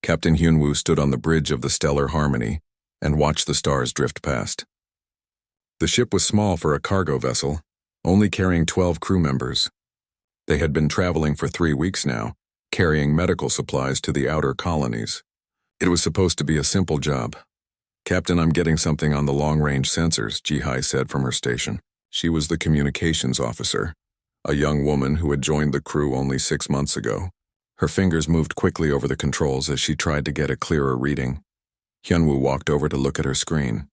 Captain Hyunwoo stood on the bridge of the Stellar Harmony and watched the stars drift past. The ship was small for a cargo vessel, only carrying 12 crew members. They had been traveling for 3 weeks now, carrying medical supplies to the outer colonies. It was supposed to be a simple job. "Captain, I'm getting something on the long-range sensors," Ji-hai said from her station. She was the communications officer, a young woman who had joined the crew only 6 months ago. Her fingers moved quickly over the controls as she tried to get a clearer reading. Hyunwoo walked over to look at her screen.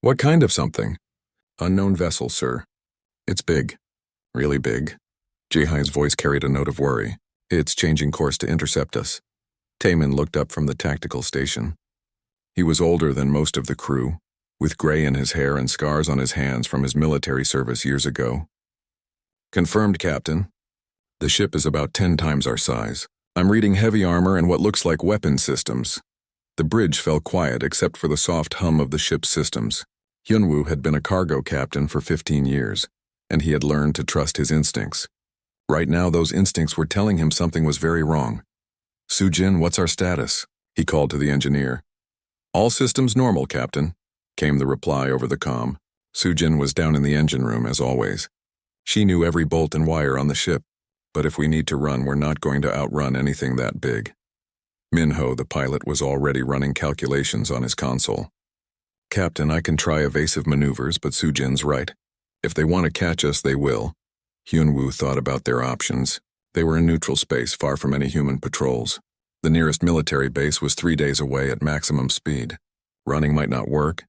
"What kind of something?" "Unknown vessel, sir. It's big. Really big." Ji-hai's voice carried a note of worry. "It's changing course to intercept us." Taemin looked up from the tactical station. He was older than most of the crew, with gray in his hair and scars on his hands from his military service years ago. "Confirmed, Captain. The ship is about 10 times our size. I'm reading heavy armor and what looks like weapon systems." The bridge fell quiet except for the soft hum of the ship's systems. Hyunwoo had been a cargo captain for 15 years, and he had learned to trust his instincts. Right now, those instincts were telling him something was very wrong. "Soo-jin, what's our status?" he called to the engineer. "All systems normal, Captain," came the reply over the comm. Soo-jin was down in the engine room, as always. She knew every bolt and wire on the ship, but if we need to run, we're not going to outrun anything that big. Minho, the pilot, was already running calculations on his console. "Captain, I can try evasive maneuvers, but Soo-jin's right. If they want to catch us, they will." Hyunwoo thought about their options. They were in neutral space, far from any human patrols. The nearest military base was 3 days away at maximum speed. Running might not work,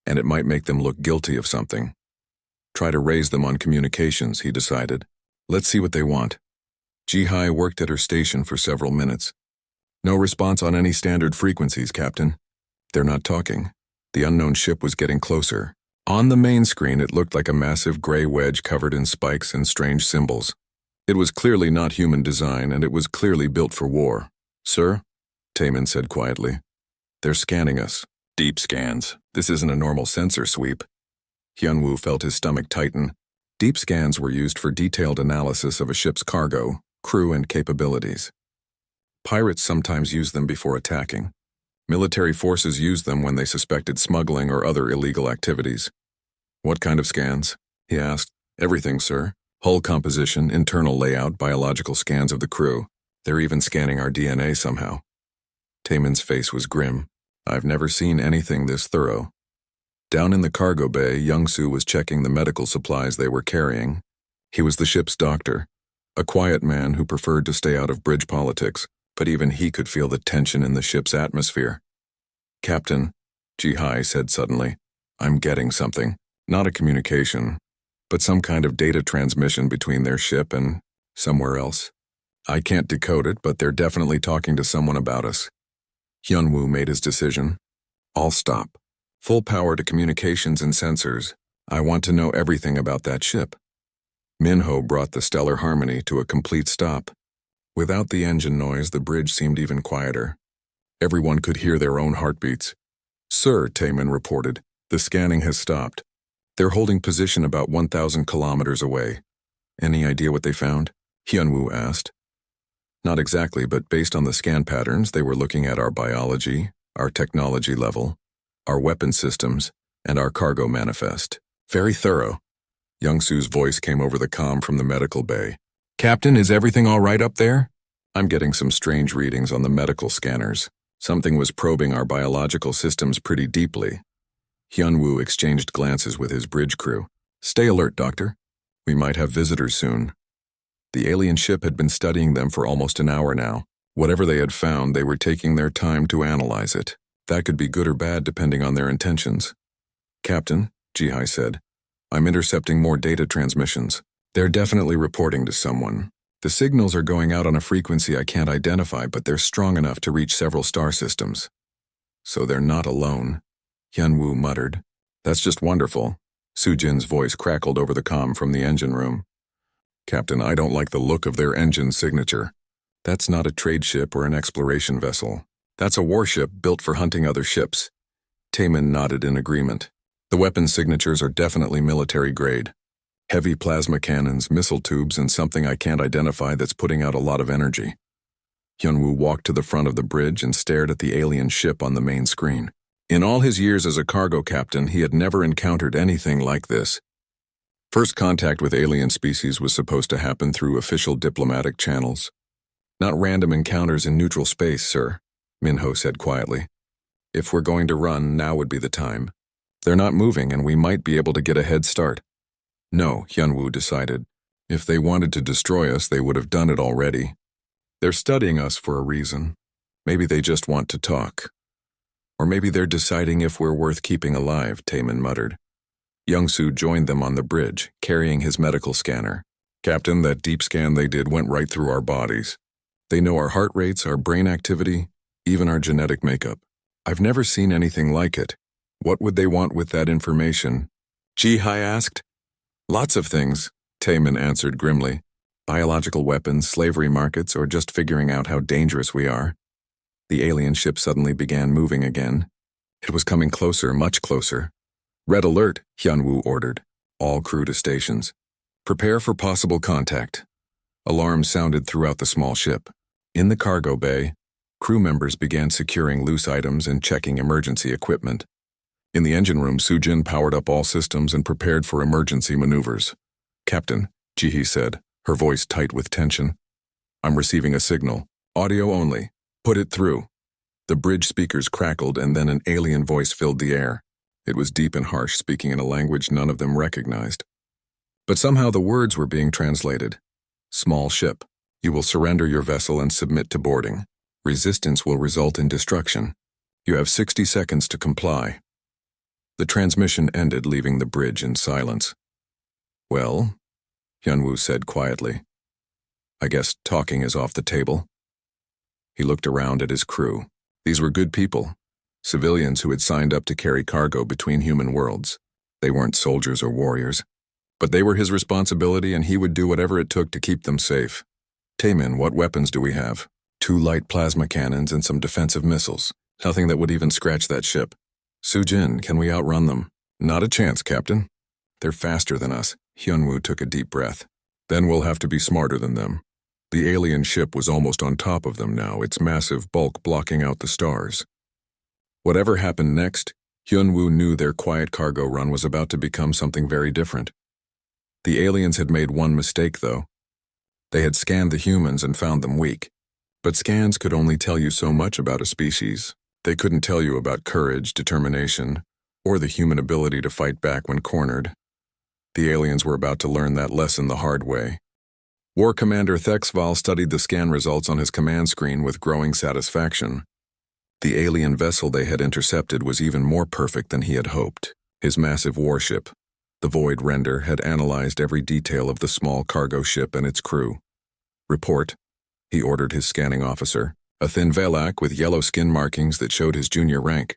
and it might make them look guilty of something. Try to raise them on communications, he decided. Let's see what they want. Ji-hai worked at her station for several minutes. "No response on any standard frequencies, Captain." "They're not talking." The unknown ship was getting closer. On the main screen, it looked like a massive gray wedge covered in spikes and strange symbols. It was clearly not human design, and it was clearly built for war. "Sir?" Taemin said quietly. "They're scanning us. Deep scans. This isn't a normal sensor sweep." Hyunwoo felt his stomach tighten. Deep scans were used for detailed analysis of a ship's cargo, crew, and capabilities. Pirates sometimes use them before attacking. Military forces use them when they suspected smuggling or other illegal activities. "What kind of scans?" he asked. "Everything, sir. Hull composition, internal layout, biological scans of the crew. They're even scanning our DNA somehow." Taemin's face was grim. "I've never seen anything this thorough." Down in the cargo bay, Young-soo was checking the medical supplies they were carrying. He was the ship's doctor, a quiet man who preferred to stay out of bridge politics, but even he could feel the tension in the ship's atmosphere. "Captain," Ji-hai said suddenly, "I'm getting something. Not a communication, but some kind of data transmission between their ship and somewhere else. I can't decode it, but they're definitely talking to someone about us." Hyunwoo made his decision. "I'll stop. Full power to communications and sensors. I want to know everything about that ship." Minho brought the Stellar Harmony to a complete stop. Without the engine noise, the bridge seemed even quieter. Everyone could hear their own heartbeats. "Sir," Taemin reported, "the scanning has stopped. They're holding position about 1,000 kilometers away." "Any idea what they found?" Hyunwoo asked. "Not exactly, but based on the scan patterns, they were looking at our biology, our technology level, our weapon systems, and our cargo manifest. Very thorough." Young-soo's voice came over the comm from the medical bay. "Captain, is everything all right up there?" "I'm getting some strange readings on the medical scanners. Something was probing our biological systems pretty deeply." Hyunwoo exchanged glances with his bridge crew. "Stay alert, Doctor. We might have visitors soon." The alien ship had been studying them for almost an hour now. Whatever they had found, they were taking their time to analyze it. That could be good or bad depending on their intentions. "Captain," Ji-hai said, "I'm intercepting more data transmissions. They're definitely reporting to someone. The signals are going out on a frequency I can't identify, but they're strong enough to reach several star systems." "So they're not alone," Hyunwoo muttered. "That's just wonderful." Soo-jin's voice crackled over the comm from the engine room. "Captain, I don't like the look of their engine signature. That's not a trade ship or an exploration vessel. That's a warship built for hunting other ships." Taemin nodded in agreement. "The weapon signatures are definitely military grade. Heavy plasma cannons, missile tubes, and something I can't identify that's putting out a lot of energy." Hyunwoo walked to the front of the bridge and stared at the alien ship on the main screen. In all his years as a cargo captain, he had never encountered anything like this. First contact with alien species was supposed to happen through official diplomatic channels. Not random encounters in neutral space, sir, Minho said quietly. If we're going to run, now would be the time. They're not moving and we might be able to get a head start. No, Hyunwoo decided. If they wanted to destroy us, they would have done it already. They're studying us for a reason. Maybe they just want to talk. Or maybe they're deciding if we're worth keeping alive, Taemin muttered. Young-soo joined them on the bridge, carrying his medical scanner. Captain, that deep scan they did went right through our bodies. They know our heart rates, our brain activity, even our genetic makeup. I've never seen anything like it. What would they want with that information? Ji-hai asked. Lots of things, Taemin answered grimly. Biological weapons, slavery markets, or just figuring out how dangerous we are. The alien ship suddenly began moving again. It was coming closer, much closer. Red alert, Hyunwoo ordered. All crew to stations. Prepare for possible contact. Alarms sounded throughout the small ship. In the cargo bay, crew members began securing loose items and checking emergency equipment. In the engine room, Soo-jin powered up all systems and prepared for emergency maneuvers. Captain, Ji-hee said, her voice tight with tension. I'm receiving a signal. Audio only. Put it through. The bridge speakers crackled and then an alien voice filled the air. It was deep and harsh, speaking in a language none of them recognized. But somehow the words were being translated. Small ship. You will surrender your vessel and submit to boarding. Resistance will result in destruction. You have 60 seconds to comply. The transmission ended, leaving the bridge in silence. Well, Hyunwoo said quietly. I guess talking is off the table. He looked around at his crew. These were good people. Civilians who had signed up to carry cargo between human worlds. They weren't soldiers or warriors. But they were his responsibility and he would do whatever it took to keep them safe. Taemin, what weapons do we have? 2 light plasma cannons and some defensive missiles. Nothing that would even scratch that ship. Soo-jin, can we outrun them? Not a chance, Captain. They're faster than us. Hyunwoo took a deep breath. Then we'll have to be smarter than them. The alien ship was almost on top of them now, its massive bulk blocking out the stars. Whatever happened next, Hyunwoo knew their quiet cargo run was about to become something very different. The aliens had made one mistake, though. They had scanned the humans and found them weak. But scans could only tell you so much about a species. They couldn't tell you about courage, determination, or the human ability to fight back when cornered. The aliens were about to learn that lesson the hard way. War Commander Thexval studied the scan results on his command screen with growing satisfaction. The alien vessel they had intercepted was even more perfect than he had hoped. His massive warship, the Void Render, had analyzed every detail of the small cargo ship and its crew. Report, he ordered his scanning officer, a thin Velak with yellow skin markings that showed his junior rank.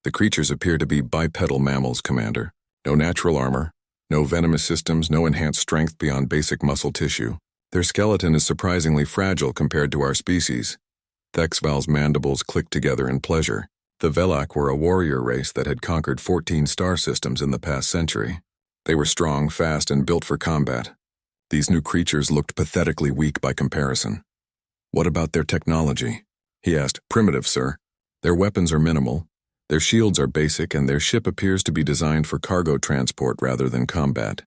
The creatures appeared to be bipedal mammals, Commander. No natural armor, no venomous systems, no enhanced strength beyond basic muscle tissue. Their skeleton is surprisingly fragile compared to our species. Thexval's mandibles clicked together in pleasure. The Velak were a warrior race that had conquered 14 star systems in the past century. They were strong, fast, and built for combat. These new creatures looked pathetically weak by comparison. What about their technology? He asked. Primitive, sir. Their weapons are minimal. Their shields are basic, and their ship appears to be designed for cargo transport rather than combat.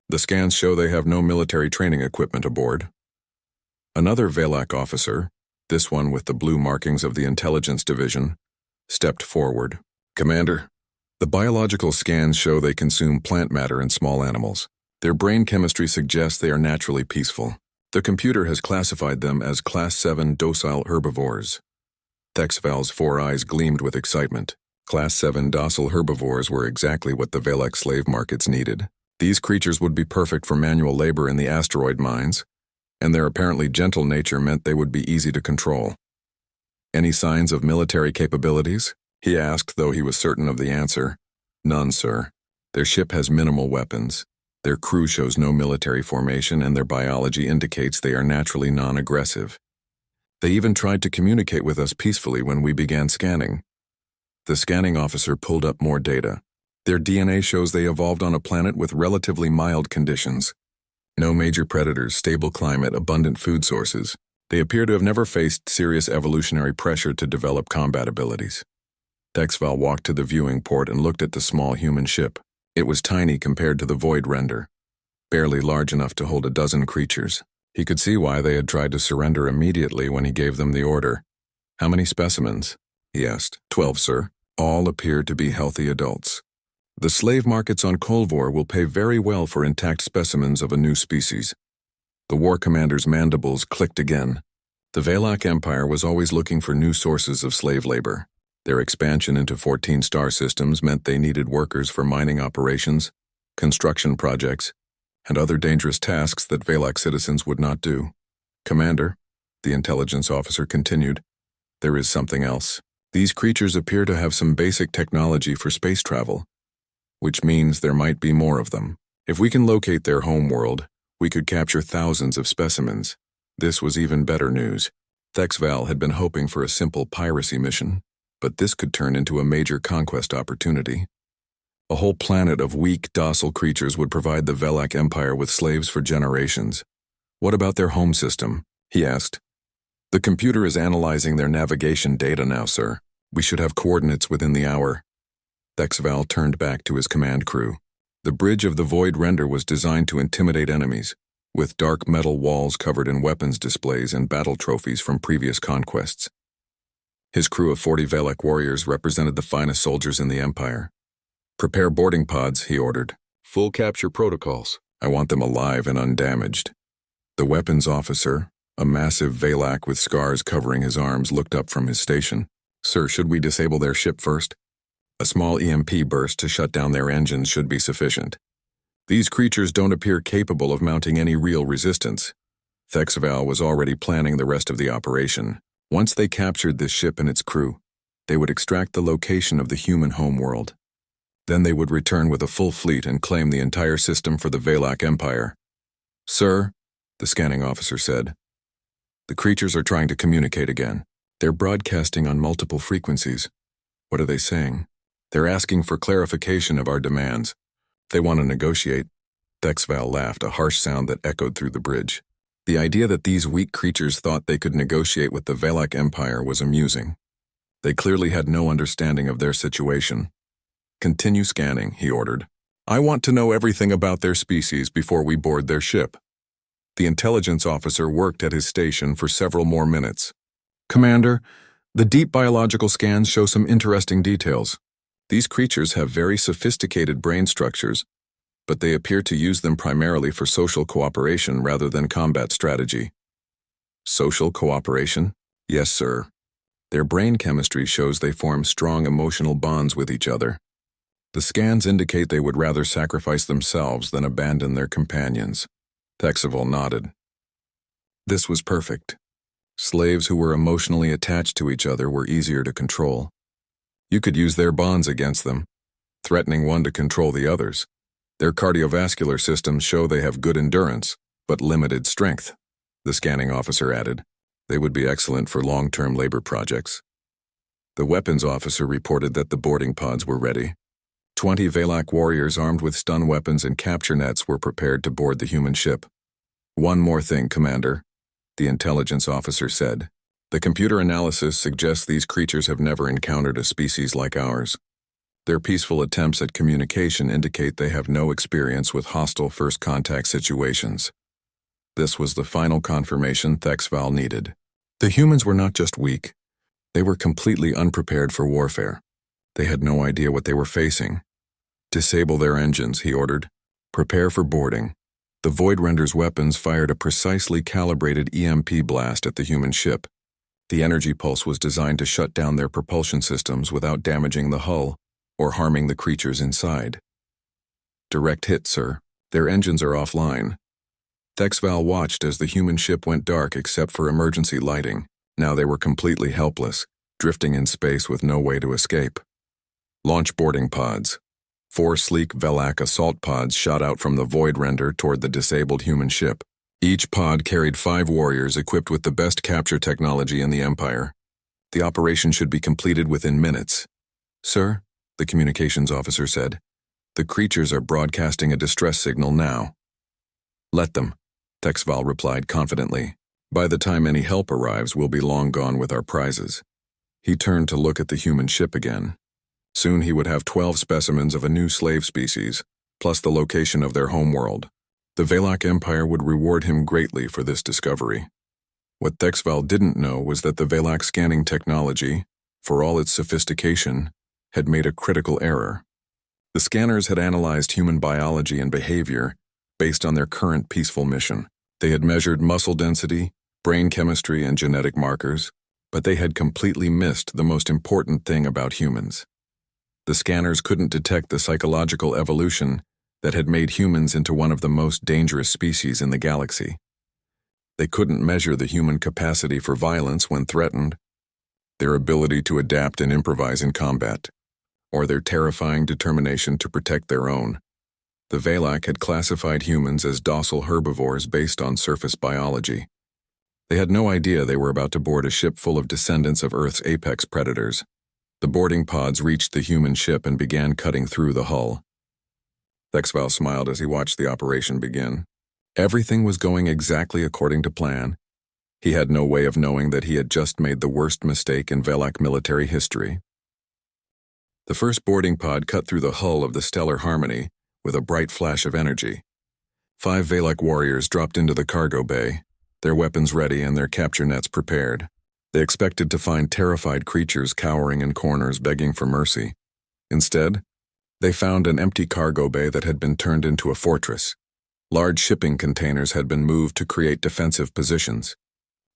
The scans show they have no military training equipment aboard. Another Velak officer, this one with the blue markings of the Intelligence Division, stepped forward. Commander, the biological scans show they consume plant matter and small animals. Their brain chemistry suggests they are naturally peaceful. The computer has classified them as Class 7 docile herbivores. Thexval's 4 eyes gleamed with excitement. Class 7 docile herbivores were exactly what the Velak slave markets needed. These creatures would be perfect for manual labor in the asteroid mines, and their apparently gentle nature meant they would be easy to control. Any signs of military capabilities? He asked, though he was certain of the answer. None, sir. Their ship has minimal weapons. Their crew shows no military formation, and their biology indicates they are naturally non-aggressive. They even tried to communicate with us peacefully when we began scanning. The scanning officer pulled up more data. Their DNA shows they evolved on a planet with relatively mild conditions. No major predators, stable climate, abundant food sources. They appear to have never faced serious evolutionary pressure to develop combat abilities. Thexval walked to the viewing port and looked at the small human ship. It was tiny compared to the Void Render, barely large enough to hold a dozen creatures. He could see why they had tried to surrender immediately when he gave them the order. "How many specimens?" he asked. 12, sir. All appear to be healthy adults. The slave markets on Kolvor will pay very well for intact specimens of a new species. The war commander's mandibles clicked again. The Valak Empire was always looking for new sources of slave labor. Their expansion into 14 star systems meant they needed workers for mining operations, construction projects, and other dangerous tasks that Valak citizens would not do. "Commander," the intelligence officer continued, "there is something else. These creatures appear to have some basic technology for space travel, which means there might be more of them. If we can locate their home world, we could capture thousands of specimens." This was even better news. Thexval had been hoping for a simple piracy mission, but this could turn into a major conquest opportunity. A whole planet of weak, docile creatures would provide the Valak Empire with slaves for generations. "What about their home system?" he asked. "The computer is analyzing their navigation data now, sir. We should have coordinates within the hour." Thexval turned back to his command crew. The bridge of the Void Render was designed to intimidate enemies, with dark metal walls covered in weapons displays and battle trophies from previous conquests. His crew of 40 Valak warriors represented the finest soldiers in the Empire. "Prepare boarding pods," he ordered. "Full capture protocols. I want them alive and undamaged." The weapons officer, a massive Valak with scars covering his arms, looked up from his station. "Sir, should we disable their ship first?" "A small EMP burst to shut down their engines should be sufficient. These creatures don't appear capable of mounting any real resistance." Thexval was already planning the rest of the operation. Once they captured this ship and its crew, they would extract the location of the human homeworld. Then they would return with a full fleet and claim the entire system for the Valak Empire. "Sir," the scanning officer said, "the creatures are trying to communicate again. They're broadcasting on multiple frequencies." "What are they saying?" "They're asking for clarification of our demands. They want to negotiate." Thexval laughed, a harsh sound that echoed through the bridge. The idea that these weak creatures thought they could negotiate with the Valak Empire was amusing. They clearly had no understanding of their situation. "Continue scanning," he ordered. "I want to know everything about their species before we board their ship." The intelligence officer worked at his station for several more minutes. "Commander, the deep biological scans show some interesting details. These creatures have very sophisticated brain structures, but they appear to use them primarily for social cooperation rather than combat strategy." "Social cooperation?" "Yes, sir. Their brain chemistry shows they form strong emotional bonds with each other. The scans indicate they would rather sacrifice themselves than abandon their companions." Thexval nodded. This was perfect. Slaves who were emotionally attached to each other were easier to control. You could use their bonds against them, threatening one to control the others. Their cardiovascular systems show they have good endurance, but limited strength, the scanning officer added. They would be excellent for long-term labor projects. The weapons officer reported that the boarding pods were ready. 20 Valak warriors armed with stun weapons and capture nets were prepared to board the human ship. "One more thing, Commander," the intelligence officer said. "The computer analysis suggests these creatures have never encountered a species like ours. Their peaceful attempts at communication indicate they have no experience with hostile first contact situations." This was the final confirmation Thexval needed. The humans were not just weak. They were completely unprepared for warfare. They had no idea what they were facing. "Disable their engines," he ordered. "Prepare for boarding." The Void Render's weapons fired a precisely calibrated EMP blast at the human ship. The energy pulse was designed to shut down their propulsion systems without damaging the hull or harming the creatures inside. "Direct hit, sir. Their engines are offline." Thexval watched as the human ship went dark except for emergency lighting. Now they were completely helpless, drifting in space with no way to escape. "Launch boarding pods." 4 sleek Valak assault pods shot out from the Void Render toward the disabled human ship. Each pod carried 5 warriors equipped with the best capture technology in the Empire. The operation should be completed within minutes. "Sir," the communications officer said, "the creatures are broadcasting a distress signal now." "Let them," Thexval replied confidently. By the time any help arrives, we'll be long gone with our prizes. He turned to look at the human ship again. Soon he would have 12 specimens of a new slave species, plus the location of their homeworld. The Valak Empire would reward him greatly for this discovery. What Thexval didn't know was that the Valak scanning technology, for all its sophistication, had made a critical error. The scanners had analyzed human biology and behavior based on their current peaceful mission. They had measured muscle density, brain chemistry, and genetic markers, but they had completely missed the most important thing about humans. The scanners couldn't detect the psychological evolution that had made humans into one of the most dangerous species in the galaxy. They couldn't measure the human capacity for violence when threatened, their ability to adapt and improvise in combat, or their terrifying determination to protect their own. The Valak had classified humans as docile herbivores based on surface biology. They had no idea they were about to board a ship full of descendants of Earth's apex predators. The boarding pods reached the human ship and began cutting through the hull. Thexval smiled as he watched the operation begin. Everything was going exactly according to plan. He had no way of knowing that he had just made the worst mistake in Valak military history. The first boarding pod cut through the hull of the Stellar Harmony with a bright flash of energy. 5 Valak warriors dropped into the cargo bay, their weapons ready and their capture nets prepared. They expected to find terrified creatures cowering in corners begging for mercy. Instead, they found an empty cargo bay that had been turned into a fortress. Large shipping containers had been moved to create defensive positions.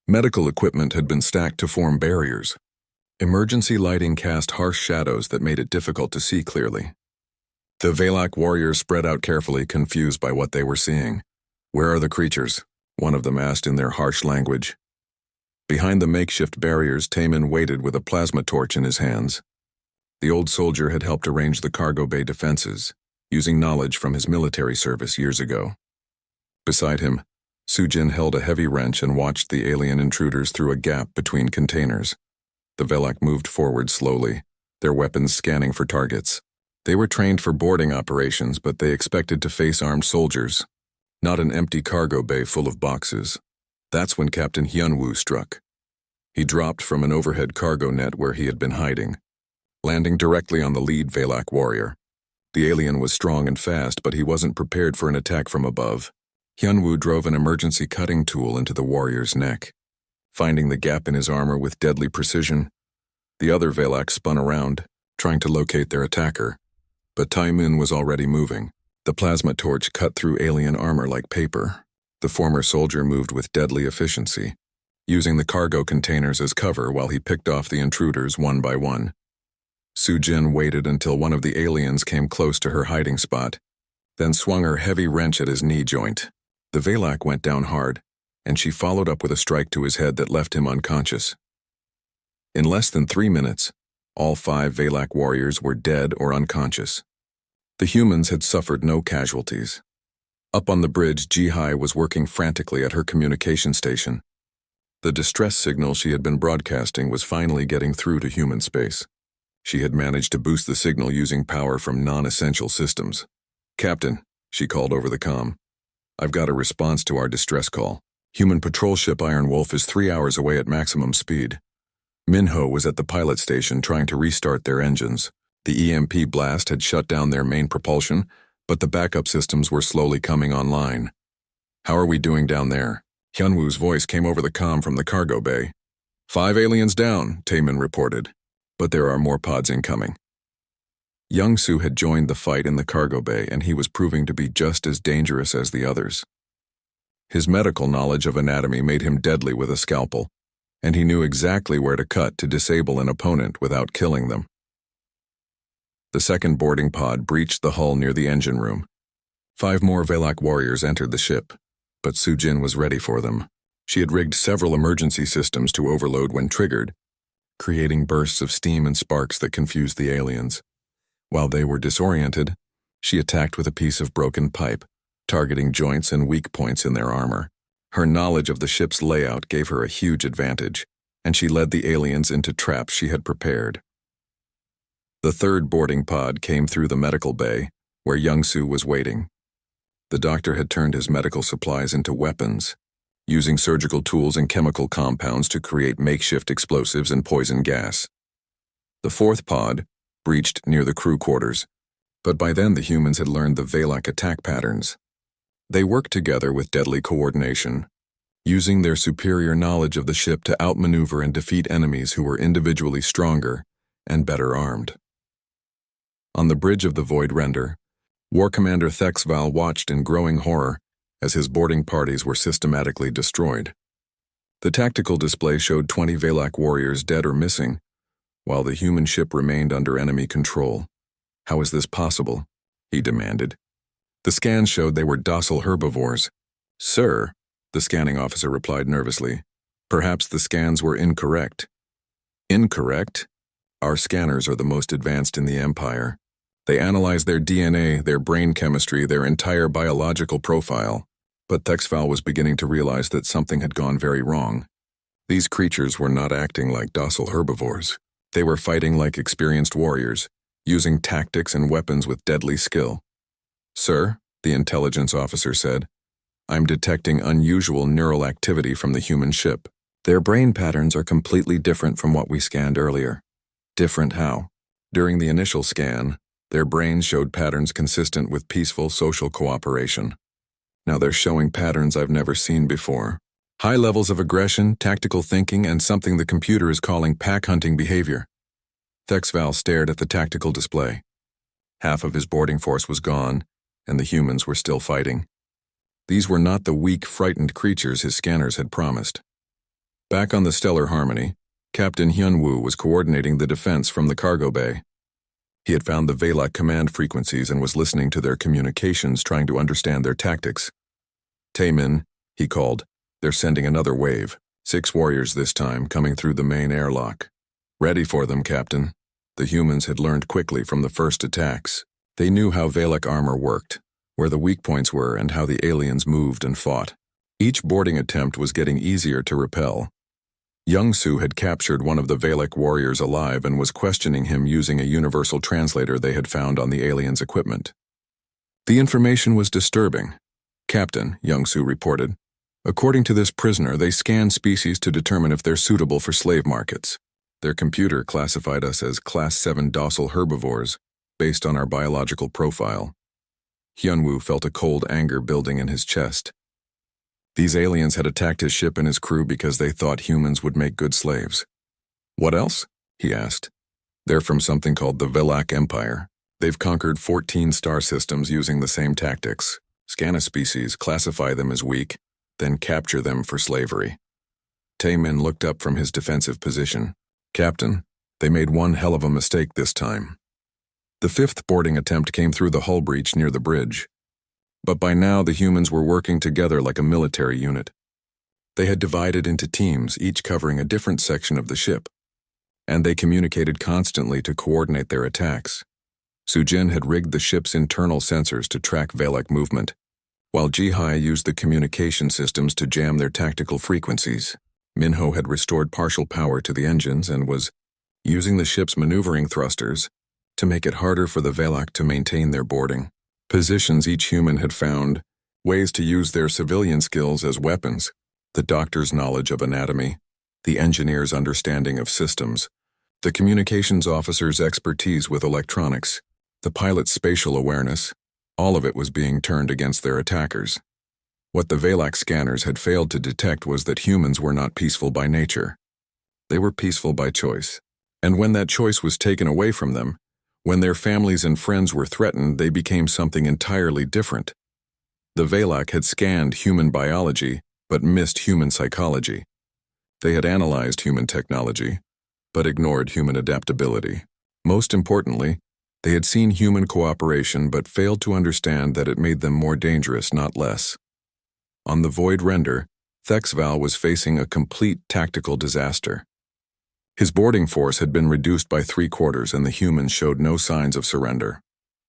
Medical equipment had been stacked to form barriers. Emergency lighting cast harsh shadows that made it difficult to see clearly. The Valak warriors spread out carefully, confused by what they were seeing. "Where are the creatures?" one of them asked in their harsh language. Behind the makeshift barriers, Taman waited with a plasma torch in his hands. The old soldier had helped arrange the cargo bay defenses, using knowledge from his military service years ago. Beside him, Sujin held a heavy wrench and watched the alien intruders through a gap between containers. The Valak moved forward slowly, their weapons scanning for targets. They were trained for boarding operations, but they expected to face armed soldiers, not an empty cargo bay full of boxes. That's when Captain Hyunwoo struck. He dropped from an overhead cargo net where he had been hiding, landing directly on the lead Valak warrior. The alien was strong and fast, but he wasn't prepared for an attack from above. Hyunwoo drove an emergency cutting tool into the warrior's neck. Finding the gap in his armor with deadly precision, the other Valak spun around, trying to locate their attacker. But Taemin was already moving. The plasma torch cut through alien armor like paper. The former soldier moved with deadly efficiency, using the cargo containers as cover while he picked off the intruders one by one. Sujin waited until one of the aliens came close to her hiding spot, then swung her heavy wrench at his knee joint. The Valak went down hard, and she followed up with a strike to his head that left him unconscious. In less than 3 minutes, all 5 Valak warriors were dead or unconscious. The humans had suffered no casualties. Up on the bridge, Jihai was working frantically at her communication station. The distress signal she had been broadcasting was finally getting through to human space. She had managed to boost the signal using power from non-essential systems. "Captain," she called over the comm, "I've got a response to our distress call. Human patrol ship Iron Wolf is 3 hours away at maximum speed. Minho was at the pilot station trying to restart their engines. The EMP blast had shut down their main propulsion, but the backup systems were slowly coming online. How are we doing down there?" Hyunwoo's voice came over the comm from the cargo bay. 5 aliens down, Taemin reported, but there are more pods incoming. Young-soo had joined the fight in the cargo bay, and he was proving to be just as dangerous as the others. His medical knowledge of anatomy made him deadly with a scalpel, and he knew exactly where to cut to disable an opponent without killing them. The second boarding pod breached the hull near the engine room. 5 more Valak warriors entered the ship, but Sujin was ready for them. She had rigged several emergency systems to overload when triggered, creating bursts of steam and sparks that confused the aliens. While they were disoriented, she attacked with a piece of broken pipe, targeting joints and weak points in their armor. Her knowledge of the ship's layout gave her a huge advantage, and she led the aliens into traps she had prepared. The third boarding pod came through the medical bay, where Young-soo was waiting. The doctor had turned his medical supplies into weapons, using surgical tools and chemical compounds to create makeshift explosives and poison gas. The fourth pod breached near the crew quarters, but by then the humans had learned the Valak attack patterns. They worked together with deadly coordination, using their superior knowledge of the ship to outmaneuver and defeat enemies who were individually stronger and better armed. On the bridge of the Void Render, War Commander Thexval watched in growing horror as his boarding parties were systematically destroyed. The tactical display showed 20 Valak warriors dead or missing, while the human ship remained under enemy control. "How is this possible?" he demanded. The scans showed they were docile herbivores. "Sir," the scanning officer replied nervously, "perhaps the scans were incorrect." "Incorrect? Our scanners are the most advanced in the Empire. They analyze their DNA, their brain chemistry, their entire biological profile." But Thexval was beginning to realize that something had gone very wrong. These creatures were not acting like docile herbivores. They were fighting like experienced warriors, using tactics and weapons with deadly skill. "Sir," the intelligence officer said, "I'm detecting unusual neural activity from the human ship. Their brain patterns are completely different from what we scanned earlier." "Different how?" "During the initial scan, their brains showed patterns consistent with peaceful social cooperation. Now they're showing patterns I've never seen before. High levels of aggression, tactical thinking, and something the computer is calling pack-hunting behavior." Thexval stared at the tactical display. Half of his boarding force was gone, and the humans were still fighting. These were not the weak, frightened creatures his scanners had promised. Back on the Stellar Harmony, Captain Hyunwoo was coordinating the defense from the cargo bay. He had found the Valak command frequencies and was listening to their communications, trying to understand their tactics. "Taemin," he called, "they're sending another wave. 6 warriors this time, coming through the main airlock." "Ready for them, Captain." The humans had learned quickly from the first attacks. They knew how Valak armor worked, where the weak points were, and how the aliens moved and fought. Each boarding attempt was getting easier to repel. Young-Soo had captured one of the Valak warriors alive and was questioning him using a universal translator they had found on the aliens' equipment. The information was disturbing. "Captain," Young-Soo reported, "according to this prisoner, they scan species to determine if they're suitable for slave markets. Their computer classified us as Class 7 docile herbivores based on our biological profile." Hyunwoo felt a cold anger building in his chest. These aliens had attacked his ship and his crew because they thought humans would make good slaves. "What else?" he asked. "They're from something called the Valak Empire. They've conquered 14 star systems using the same tactics. Scan a species, classify them as weak, then capture them for slavery." Taemin looked up from his defensive position. "Captain, they made one hell of a mistake this time." The 5th boarding attempt came through the hull breach near the bridge. But by now the humans were working together like a military unit. They had divided into teams, each covering a different section of the ship, and they communicated constantly to coordinate their attacks. Sujin had rigged the ship's internal sensors to track Valak movement, while Jihai used the communication systems to jam their tactical frequencies. Minho had restored partial power to the engines and was using the ship's maneuvering thrusters to make it harder for the Valak to maintain their boarding positions. Each human had found ways to use their civilian skills as weapons: the doctor's knowledge of anatomy, the engineer's understanding of systems, the communications officer's expertise with electronics, the pilot's spatial awareness. All of it was being turned against their attackers. What the Valak scanners had failed to detect was that humans were not peaceful by nature. They were peaceful by choice. And when that choice was taken away from them, when their families and friends were threatened, they became something entirely different. The Valak had scanned human biology, but missed human psychology. They had analyzed human technology, but ignored human adaptability. Most importantly, they had seen human cooperation, but failed to understand that it made them more dangerous, not less. On the Void Render, Thexval was facing a complete tactical disaster. His boarding force had been reduced by 3/4, and the humans showed no signs of surrender.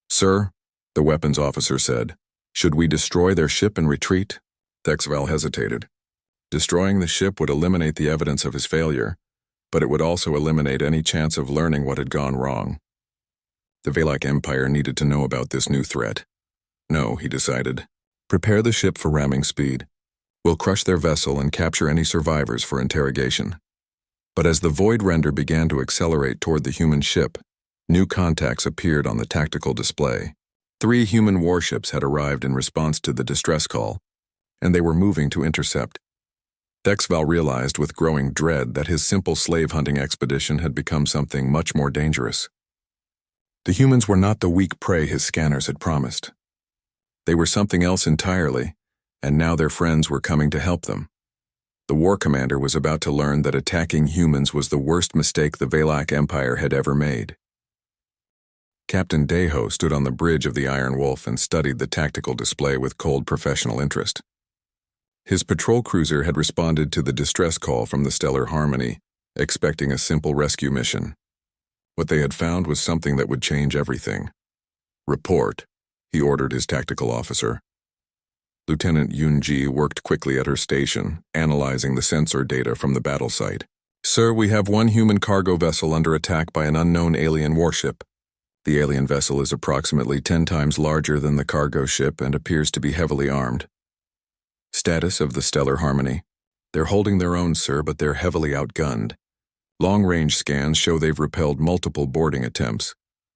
"Sir," the weapons officer said, "should we destroy their ship and retreat?" Thexval hesitated. Destroying the ship would eliminate the evidence of his failure, but it would also eliminate any chance of learning what had gone wrong. The Valak Empire needed to know about this new threat. No, he decided. Prepare the ship for ramming speed. We'll crush their vessel and capture any survivors for interrogation." But as the void render began to accelerate toward the human ship, new contacts appeared on the tactical display. 3 human warships had arrived in response to the distress call, and they were moving to intercept. Thexval realized with growing dread that his simple slave-hunting expedition had become something much more dangerous. The humans were not the weak prey his scanners had promised. They were something else entirely, and now their friends were coming to help them. The war commander was about to learn that attacking humans was the worst mistake the Valak Empire had ever made. Captain Deho stood on the bridge of the Iron Wolf and studied the tactical display with cold professional interest. His patrol cruiser had responded to the distress call from the Stellar Harmony, expecting a simple rescue mission. What they had found was something that would change everything. "Report," he ordered his tactical officer. Lieutenant Yunji worked quickly at her station, analyzing the sensor data from the battle site. "Sir, we have one human cargo vessel under attack by an unknown alien warship. The alien vessel is approximately 10 times larger than the cargo ship and appears to be heavily armed." "Status of the Stellar Harmony? They're holding their own, sir, but they're heavily outgunned. Long-range scans show they've repelled multiple boarding attempts,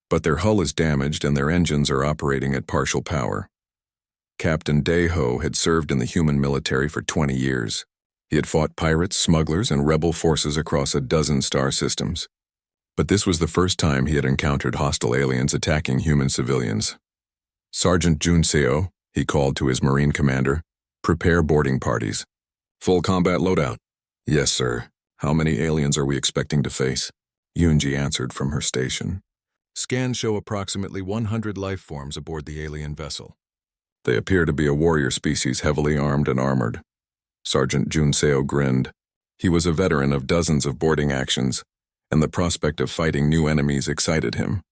but their hull is damaged and their engines are operating at partial power." Captain Deho had served in the human military for 20 years. He had fought pirates, smugglers, and rebel forces across a dozen star systems. But this was the first time he had encountered hostile aliens attacking human civilians. "Sergeant Junseo," he called to his Marine commander, "prepare boarding parties." "Full combat loadout." "Yes, sir. How many aliens are we expecting to face?" Yunji answered from her station. "Scans show approximately 100 life forms aboard the alien vessel. They appear to be a warrior species heavily armed and armored." Sergeant Junseo grinned. He was a veteran of dozens of boarding actions, and the prospect of fighting new enemies excited him.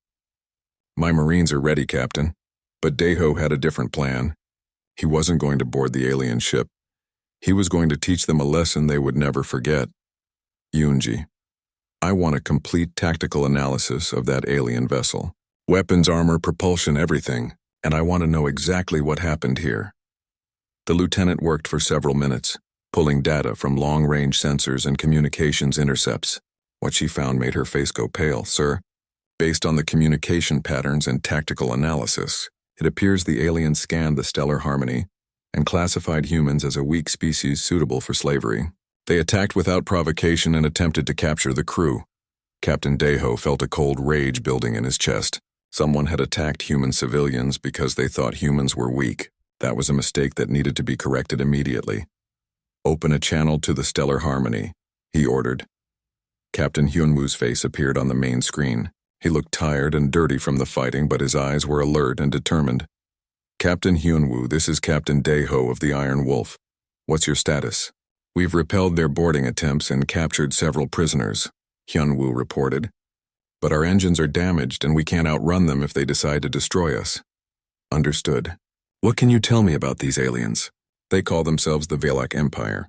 "My Marines are ready, Captain." But Deho had a different plan. He wasn't going to board the alien ship. He was going to teach them a lesson they would never forget. "Yunji, I want a complete tactical analysis of that alien vessel. Weapons, armor, propulsion, everything, and I want to know exactly what happened here." The lieutenant worked for several minutes, pulling data from long-range sensors and communications intercepts. What she found made her face go pale. "Sir, based on the communication patterns and tactical analysis, it appears the aliens scanned the Stellar Harmony and classified humans as a weak species suitable for slavery. They attacked without provocation and attempted to capture the crew." Captain Deho felt a cold rage building in his chest. Someone had attacked human civilians because they thought humans were weak. That was a mistake that needed to be corrected immediately. "Open a channel to the Stellar Harmony," he ordered. Captain Hyunwoo's face appeared on the main screen. He looked tired and dirty from the fighting, but his eyes were alert and determined. "Captain Hyunwoo, this is Captain Deho of the Iron Wolf. What's your status?" "We've repelled their boarding attempts and captured several prisoners," Hyunwoo reported. "But our engines are damaged and we can't outrun them if they decide to destroy us." "Understood. What can you tell me about these aliens?" "They call themselves the Valak Empire.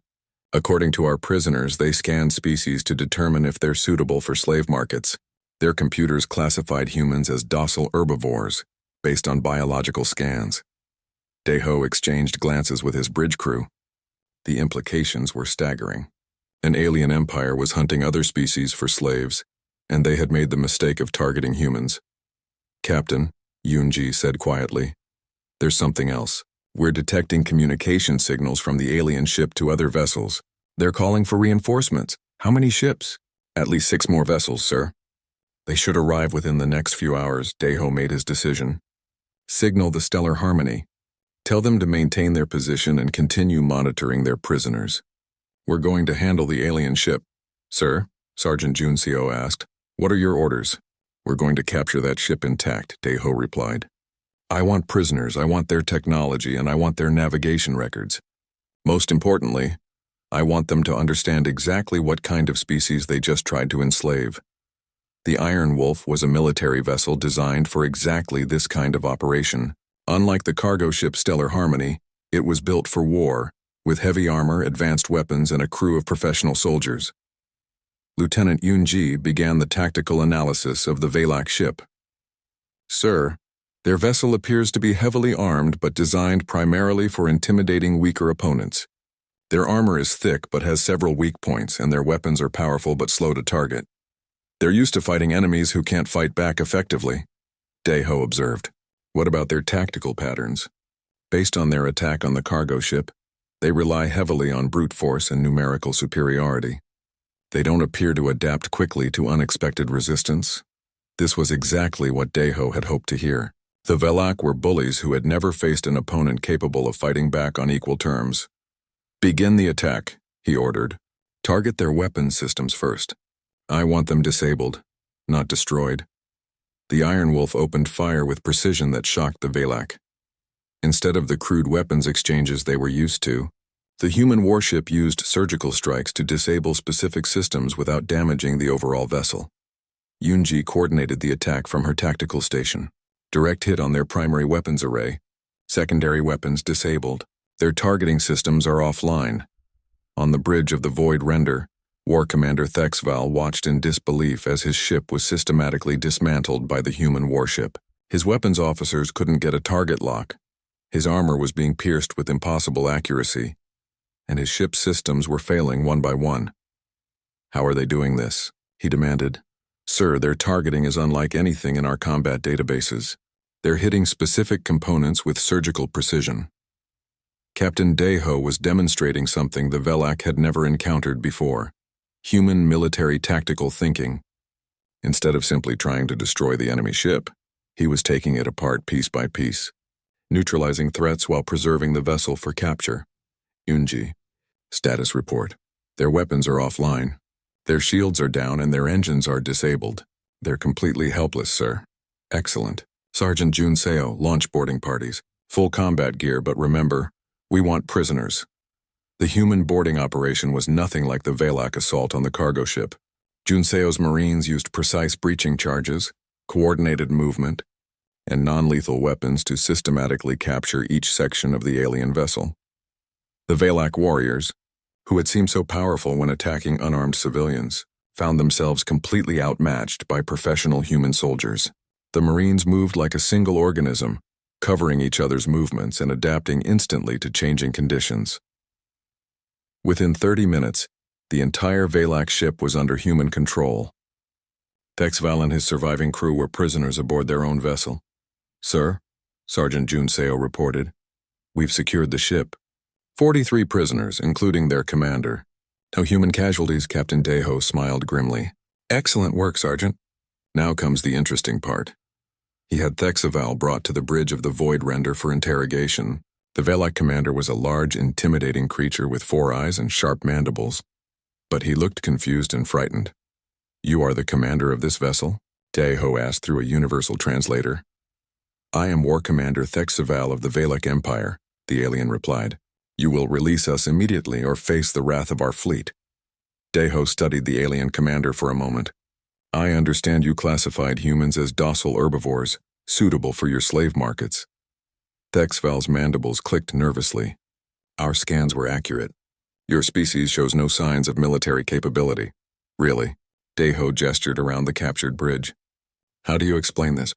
According to our prisoners, they scan species to determine if they're suitable for slave markets. Their computers classified humans as docile herbivores, based on biological scans." Deho exchanged glances with his bridge crew. The implications were staggering. An alien empire was hunting other species for slaves, and they had made the mistake of targeting humans. "Captain," Yunji said quietly, "there's something else. We're detecting communication signals from the alien ship to other vessels. They're calling for reinforcements." "How many ships?" "At least 6 more vessels, sir. They should arrive within the next few hours." Deho made his decision. "Signal the Stellar Harmony. Tell them to maintain their position and continue monitoring their prisoners. We're going to handle the alien ship." "Sir?" Sergeant Junseo asked. "What are your orders?" "We're going to capture that ship intact," Deho replied. "I want prisoners, I want their technology, and I want their navigation records. Most importantly, I want them to understand exactly what kind of species they just tried to enslave." The Iron Wolf was a military vessel designed for exactly this kind of operation. Unlike the cargo ship Stellar Harmony, it was built for war, with heavy armor, advanced weapons, and a crew of professional soldiers. Lieutenant Yunji began the tactical analysis of the Valak ship. "Sir, their vessel appears to be heavily armed but designed primarily for intimidating weaker opponents. Their armor is thick but has several weak points, and their weapons are powerful but slow to target. They're used to fighting enemies who can't fight back effectively, Daeho observed. What about their tactical patterns? Based on their attack on the cargo ship, they rely heavily on brute force and numerical superiority. They don't appear to adapt quickly to unexpected resistance. This was exactly what Daeho had hoped to hear. The Velak were bullies who had never faced an opponent capable of fighting back on equal terms. Begin the attack, he ordered. Target their weapons systems first. I want them disabled, not destroyed. The Iron Wolf opened fire with precision that shocked the Velak. Instead of the crude weapons exchanges they were used to, the human warship used surgical strikes to disable specific systems without damaging the overall vessel. Yunji coordinated the attack from her tactical station. Direct hit on their primary weapons array. Secondary weapons disabled. Their targeting systems are offline. On the bridge of the Void Render, War Commander Thexval watched in disbelief as his ship was systematically dismantled by the human warship. His weapons officers couldn't get a target lock. His armor was being pierced with impossible accuracy, and his ship's systems were failing one by one. How are they doing this? He demanded. Sir, their targeting is unlike anything in our combat databases. They're hitting specific components with surgical precision. Captain Daeho was demonstrating something the Velak had never encountered before. Human military tactical thinking. Instead of simply trying to destroy the enemy ship, he was taking it apart piece by piece, neutralizing threats while preserving the vessel for capture. Yunji. Status report. Their weapons are offline. Their shields are down and their engines are disabled. They're completely helpless, sir. Excellent. Sergeant Junseo, launch boarding parties. Full combat gear, but remember, we want prisoners. The human boarding operation was nothing like the Velak assault on the cargo ship. Junseo's Marines used precise breaching charges, coordinated movement, and non-lethal weapons to systematically capture each section of the alien vessel. The Velak warriors, who had seemed so powerful when attacking unarmed civilians, found themselves completely outmatched by professional human soldiers. The Marines moved like a single organism, covering each other's movements and adapting instantly to changing conditions. Within 30 minutes, the entire Velak ship was under human control. Thexval and his surviving crew were prisoners aboard their own vessel. Sir, Sergeant Junseo reported, we've secured the ship. 43 prisoners, including their commander. No human casualties, Captain Daeho smiled grimly. Excellent work, Sergeant. Now comes the interesting part. He had Thexval brought to the bridge of the Void Render for interrogation. The Velak commander was a large, intimidating creature with 4 eyes and sharp mandibles. But he looked confused and frightened. You are the commander of this vessel? Daeho asked through a universal translator. I am War Commander Thexval of the Velak Empire, the alien replied. You will release us immediately or face the wrath of our fleet. Daeho studied the alien commander for a moment. I understand you classified humans as docile herbivores, suitable for your slave markets. Thexval's mandibles clicked nervously. Our scans were accurate. Your species shows no signs of military capability. Really? Daeho gestured around the captured bridge. How do you explain this?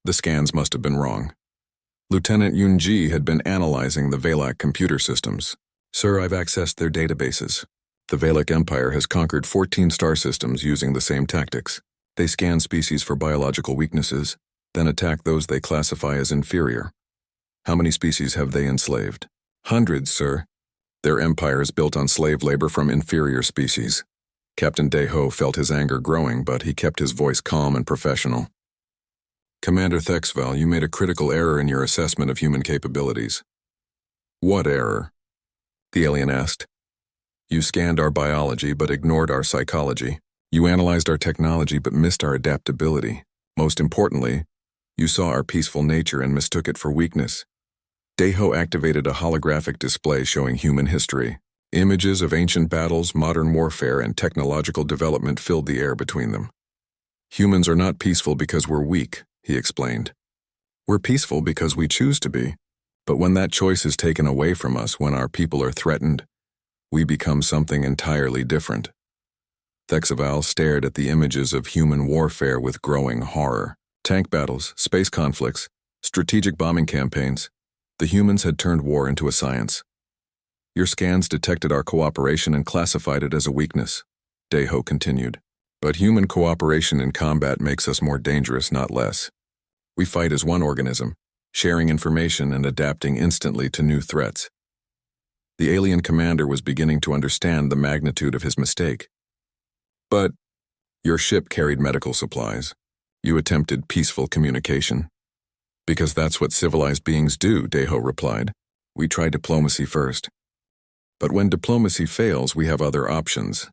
The scans must have been wrong. Lieutenant Yunji had been analyzing the Velak computer systems. Sir, I've accessed their databases. The Velak Empire has conquered 14 star systems using the same tactics. They scan species for biological weaknesses, then attack those they classify as inferior. How many species have they enslaved? Hundreds, sir. Their empire is built on slave labor from inferior species. Captain Daeho felt his anger growing, but he kept his voice calm and professional. Commander Thexval, you made a critical error in your assessment of human capabilities. What error? The alien asked. You scanned our biology but ignored our psychology. You analyzed our technology but missed our adaptability. Most importantly, you saw our peaceful nature and mistook it for weakness. Daeho activated a holographic display showing human history. Images of ancient battles, modern warfare, and technological development filled the air between them. Humans are not peaceful because we're weak, he explained. We're peaceful because we choose to be, but when that choice is taken away from us, when our people are threatened, we become something entirely different. Thexval stared at the images of human warfare with growing horror. Tank battles, space conflicts, strategic bombing campaigns. The humans had turned war into a science. Your scans detected our cooperation and classified it as a weakness, Deho continued. But human cooperation in combat makes us more dangerous, not less. We fight as one organism, sharing information and adapting instantly to new threats. The alien commander was beginning to understand the magnitude of his mistake. But your ship carried medical supplies. You attempted peaceful communication. Because that's what civilized beings do, Deho replied. We try diplomacy first. But when diplomacy fails, we have other options.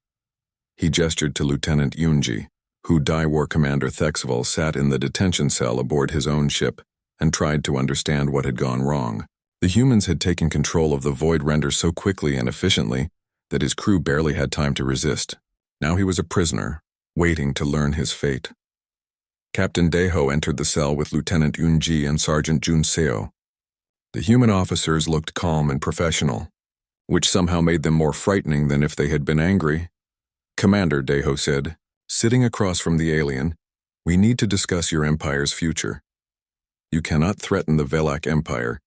He gestured to Lieutenant Yunji, who Die War Commander Thexval sat in the detention cell aboard his own ship and tried to understand what had gone wrong. The humans had taken control of the Void Render so quickly and efficiently that his crew barely had time to resist. Now he was a prisoner, waiting to learn his fate. Captain Deho entered the cell with Lieutenant Yunji and Sergeant Junseo. The human officers looked calm and professional, which somehow made them more frightening than if they had been angry. Commander, Deho said, sitting across from the alien, we need to discuss your empire's future. You cannot threaten the Velak Empire,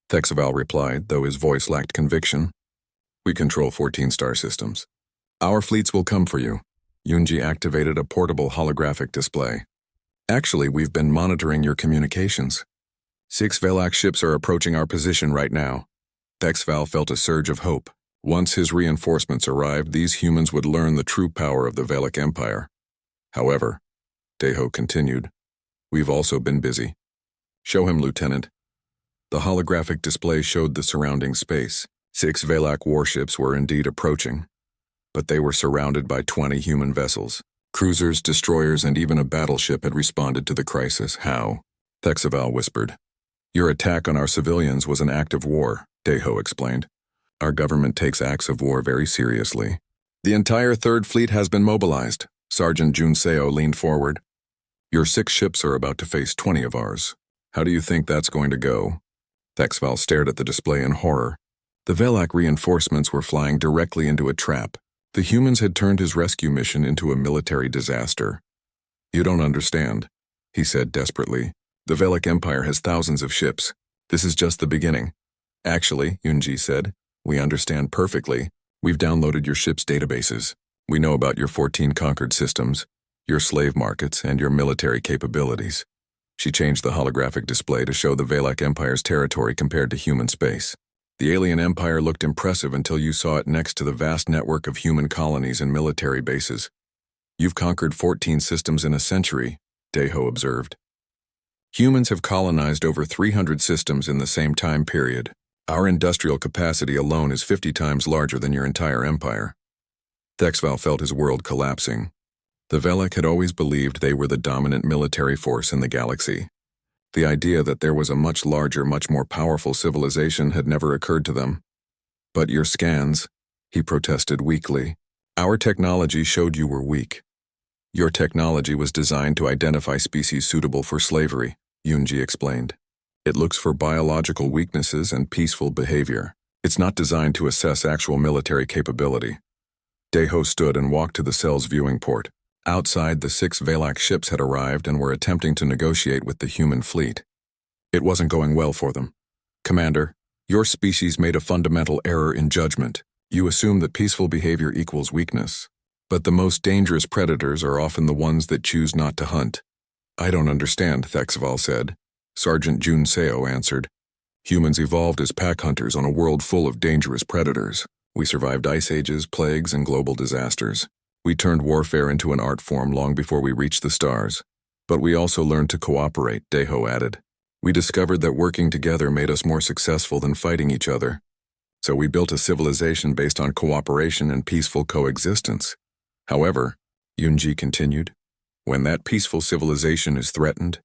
Thexval replied, though his voice lacked conviction. We control 14 star systems. Our fleets will come for you. Yunji activated a portable holographic display. Actually, we've been monitoring your communications. 6 Velak ships are approaching our position right now. Thexval felt a surge of hope. Once his reinforcements arrived, these humans would learn the true power of the Velak Empire. However, Deho continued, we've also been busy. Show him, Lieutenant. The holographic display showed the surrounding space. 6 Velak warships were indeed approaching, but they were surrounded by 20 human vessels. Cruisers, destroyers, and even a battleship had responded to the crisis. How? Thexval whispered. Your attack on our civilians was an act of war, Deho explained. Our government takes acts of war very seriously. The entire Third Fleet has been mobilized. Sergeant Junseo leaned forward. Your 6 ships are about to face 20 of ours. How do you think that's going to go? Thexval stared at the display in horror. The Velak reinforcements were flying directly into a trap. The humans had turned his rescue mission into a military disaster. You don't understand, he said desperately. The Velak Empire has thousands of ships. This is just the beginning. Actually, Yunji said, we understand perfectly. We've downloaded your ship's databases. We know about your 14 conquered systems, your slave markets, and your military capabilities. She changed the holographic display to show the Velak Empire's territory compared to human space. The alien empire looked impressive until you saw it next to the vast network of human colonies and military bases. You've conquered 14 systems in a century, Deho observed. Humans have colonized over 300 systems in the same time period. Our industrial capacity alone is 50 times larger than your entire empire. Thexval felt his world collapsing. The Velak had always believed they were the dominant military force in the galaxy. The idea that there was a much larger, much more powerful civilization had never occurred to them. But your scans, he protested weakly. Our technology showed you were weak. Your technology was designed to identify species suitable for slavery, Yunji explained. It looks for biological weaknesses and peaceful behavior. It's not designed to assess actual military capability. Deho stood and walked to the cell's viewing port. Outside, the 6 Velak ships had arrived and were attempting to negotiate with the human fleet. It wasn't going well for them. Commander, your species made a fundamental error in judgment. You assume that peaceful behavior equals weakness. But the most dangerous predators are often the ones that choose not to hunt. I don't understand, Thexval said. Sergeant Junseo answered. Humans evolved as pack hunters on a world full of dangerous predators. We survived ice ages, plagues, and global disasters. We turned warfare into an art form long before we reached the stars. But we also learned to cooperate, Deho added. We discovered that working together made us more successful than fighting each other. So we built a civilization based on cooperation and peaceful coexistence. However, Yunji continued, when that peaceful civilization is threatened,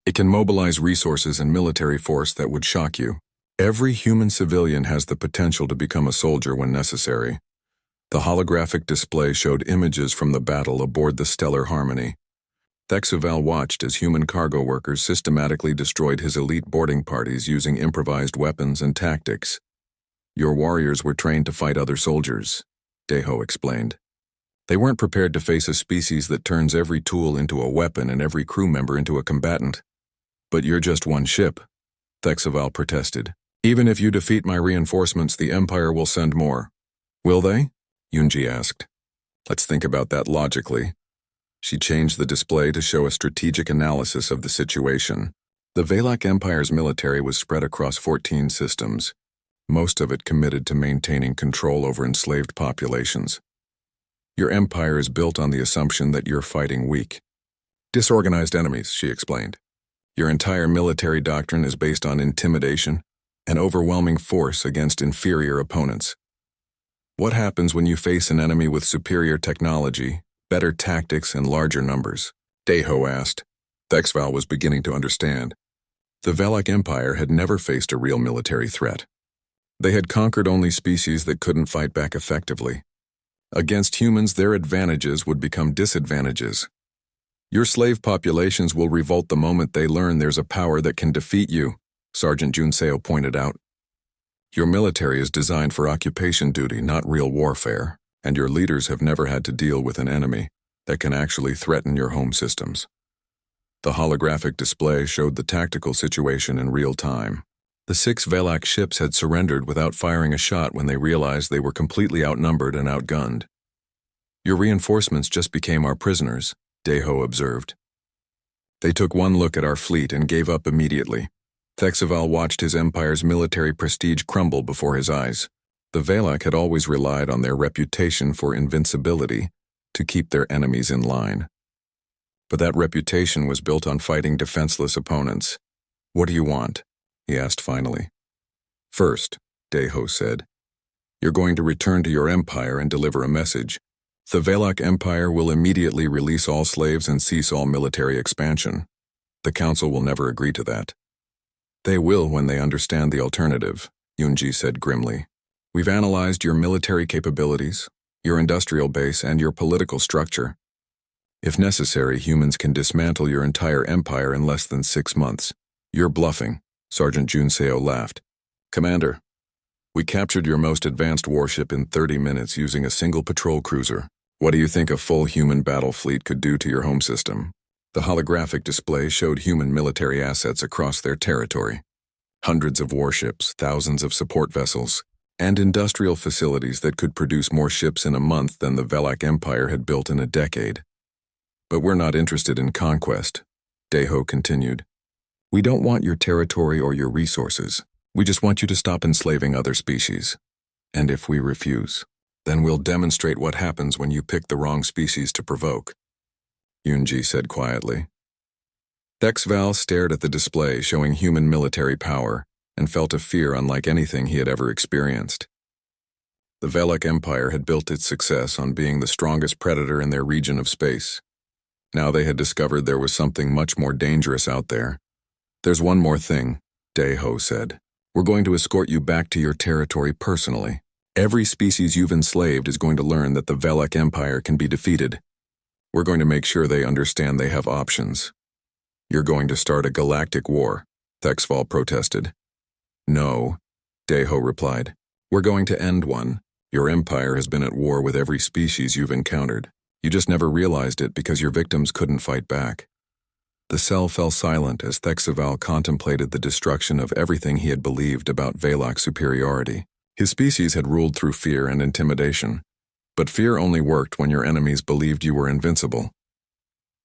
it can mobilize resources and military force that would shock you. Every human civilian has the potential to become a soldier when necessary. The holographic display showed images from the battle aboard the Stellar Harmony. Thexval watched as human cargo workers systematically destroyed his elite boarding parties using improvised weapons and tactics. Your warriors were trained to fight other soldiers, Deho explained. They weren't prepared to face a species that turns every tool into a weapon and every crew member into a combatant. But you're just one ship, Thexval protested. Even if you defeat my reinforcements, the Empire will send more. Will they? Yunji asked. Let's think about that logically. She changed the display to show a strategic analysis of the situation. The Valak Empire's military was spread across 14 systems, most of it committed to maintaining control over enslaved populations. Your empire is built on the assumption that you're fighting weak, disorganized enemies, she explained. Your entire military doctrine is based on intimidation and overwhelming force against inferior opponents. What happens when you face an enemy with superior technology, better tactics, and larger numbers? Deho asked. Thexval was beginning to understand. The Valak Empire had never faced a real military threat. They had conquered only species that couldn't fight back effectively. Against humans, their advantages would become disadvantages. Your slave populations will revolt the moment they learn there's a power that can defeat you, Sergeant Junseo pointed out. Your military is designed for occupation duty, not real warfare, and your leaders have never had to deal with an enemy that can actually threaten your home systems. The holographic display showed the tactical situation in real time. The 6 Valak ships had surrendered without firing a shot when they realized they were completely outnumbered and outgunned. Your reinforcements just became our prisoners, Deho observed. They took one look at our fleet and gave up immediately. Thexval watched his empire's military prestige crumble before his eyes. The Valak had always relied on their reputation for invincibility to keep their enemies in line. But that reputation was built on fighting defenseless opponents. What do you want? He asked finally. First, Deho said, you're going to return to your empire and deliver a message. The Valak Empire will immediately release all slaves and cease all military expansion. The Council will never agree to that. They will when they understand the alternative, Yunji said grimly. We've analyzed your military capabilities, your industrial base, and your political structure. If necessary, humans can dismantle your entire empire in less than 6 months. You're bluffing, Sergeant Junseo laughed. Commander, we captured your most advanced warship in 30 minutes using a single patrol cruiser. What do you think a full human battle fleet could do to your home system? The holographic display showed human military assets across their territory. Hundreds of warships, thousands of support vessels, and industrial facilities that could produce more ships in a month than the Valak Empire had built in a decade. But we're not interested in conquest, Deho continued. We don't want your territory or your resources. We just want you to stop enslaving other species. And if we refuse, then we'll demonstrate what happens when you pick the wrong species to provoke, Yunji said quietly. Thexval stared at the display showing human military power and felt a fear unlike anything he had ever experienced. The Valak Empire had built its success on being the strongest predator in their region of space. Now they had discovered there was something much more dangerous out there. There's one more thing, Deho said. We're going to escort you back to your territory personally. Every species you've enslaved is going to learn that the Valak Empire can be defeated. We're going to make sure they understand they have options. You're going to start a galactic war, Thexval protested. No, Deho replied. We're going to end one. Your empire has been at war with every species you've encountered. You just never realized it because your victims couldn't fight back. The cell fell silent as Thexval contemplated the destruction of everything he had believed about Valak superiority. His species had ruled through fear and intimidation, but fear only worked when your enemies believed you were invincible.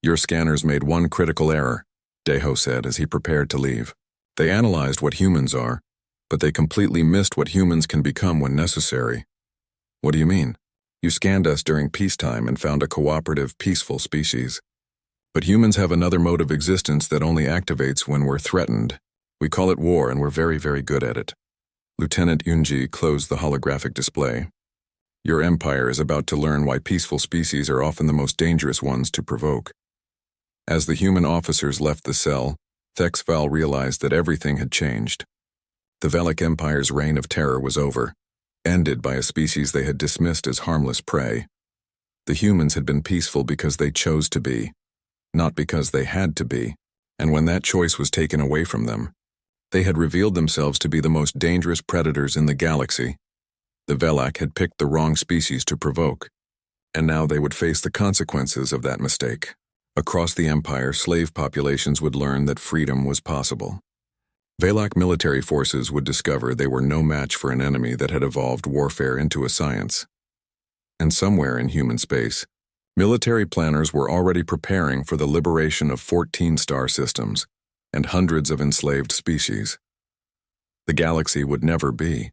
Your scanners made one critical error, Deho said as he prepared to leave. They analyzed what humans are, but they completely missed what humans can become when necessary. What do you mean? You scanned us during peacetime and found a cooperative, peaceful species. But humans have another mode of existence that only activates when we're threatened. We call it war, and we're very, very good at it. Lieutenant Yunji closed the holographic display. Your empire is about to learn why peaceful species are often the most dangerous ones to provoke. As the human officers left the cell, Thexval realized that everything had changed. The Valak Empire's reign of terror was over, ended by a species they had dismissed as harmless prey. The humans had been peaceful because they chose to be, not because they had to be, and when that choice was taken away from them, they had revealed themselves to be the most dangerous predators in the galaxy. The Valak had picked the wrong species to provoke, and now they would face the consequences of that mistake. Across the Empire, slave populations would learn that freedom was possible. Valak military forces would discover they were no match for an enemy that had evolved warfare into a science. And somewhere in human space, military planners were already preparing for the liberation of 14 star systems and hundreds of enslaved species. The galaxy would never be,